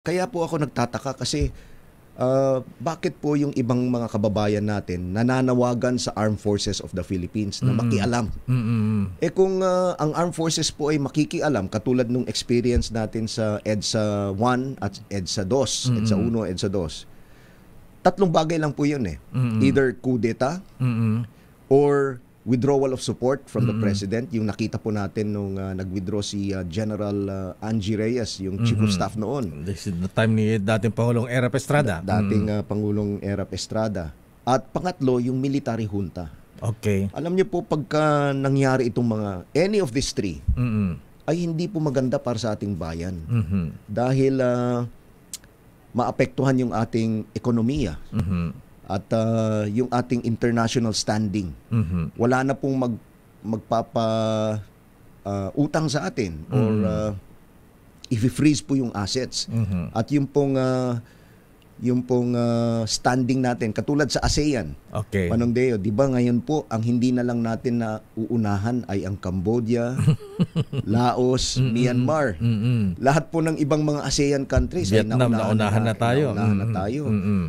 Kaya po ako nagtataka kasi bakit po yung ibang mga kababayan natin nananawagan sa Armed Forces of the Philippines na makialam? Eh kung ang Armed Forces po ay makikialam, katulad nung experience natin sa EDSA 1 at EDSA 2, EDSA 1, EDSA 2, tatlong bagay lang po yun eh. Either coup d'etat or withdrawal of support from the President. Yung nakita po natin nung nag-withdraw si General Angie Reyes, yung Chief of Staff noon. This is the time ni dating Pangulong Erap Estrada. Dating Pangulong Erap Estrada. At pangatlo, yung military junta. Okay. Alam niyo po, pagka nangyari itong mga, any of these three, ay hindi po maganda para sa ating bayan. Dahil maapektuhan yung ating ekonomiya. At yung ating international standing. Wala na pong utang sa atin or i-freeze po yung assets. At yung pong standing natin katulad sa ASEAN. Okay. Manong Deo, 'di ba ngayon po ang hindi na lang natin na uunahan ay ang Cambodia, Laos, Myanmar. Lahat po ng ibang mga ASEAN countries Vietnam, ay naunahan na tayo.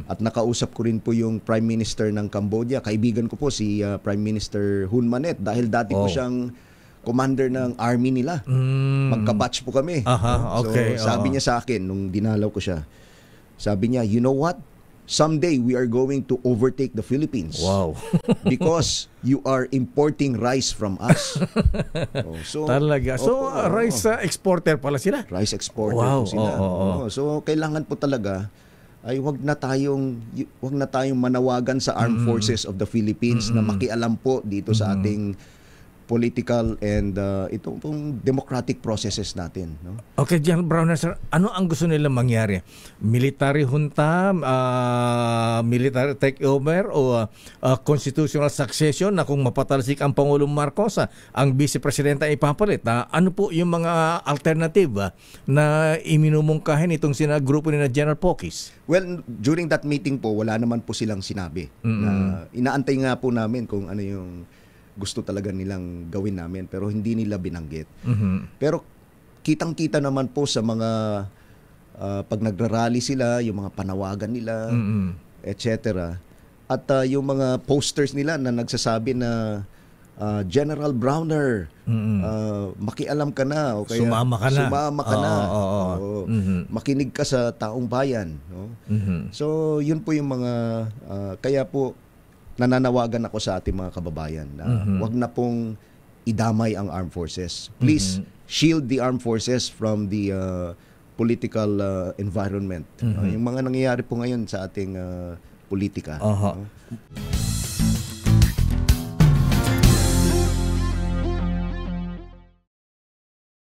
At nakausap ko rin po yung Prime Minister ng Cambodia. Kaibigan ko po si Prime Minister Hun Manet dahil dati po siyang commander ng army nila. Magka-batch po kami. Okay. So sabi niya sa akin nung dinalaw ko siya, sabi niya, you know what? Someday we are going to overtake the Philippines. Wow. Because you are importing rice from us. Talaga. So, rice exporter pala sila? Rice exporter po sila. So, kailangan po talaga ay wag na tayong manawagan sa Armed Forces of the Philippines na makialam po dito sa ating political and itong pong democratic processes natin. No? Okay, General Browner, sir, ano ang gusto nila mangyari? Military junta, military takeover o constitutional succession na kung mapatalsik ang Pangulong Marcos, ang Vice Presidenta ipapalit? Ano po yung mga alternative na iminumungkahin itong grupo ni na General Pokis? Well, during that meeting po, wala naman po silang sinabi. Inaantay nga po namin kung ano yung gusto talaga nilang gawin namin pero hindi nila binanggit. Pero kitang-kita naman po sa mga pag nagrarally sila, yung mga panawagan nila, etc. At yung mga posters nila na nagsasabi na General Browner, makialam ka na o kaya sumama ka na. Makinig ka sa taong bayan, no? So yun po yung mga kaya po nananawagan ako sa ating mga kababayan na wag na pong idamay ang armed forces. Please shield the armed forces from the political environment. Yung mga nangyayari po ngayon sa ating politika.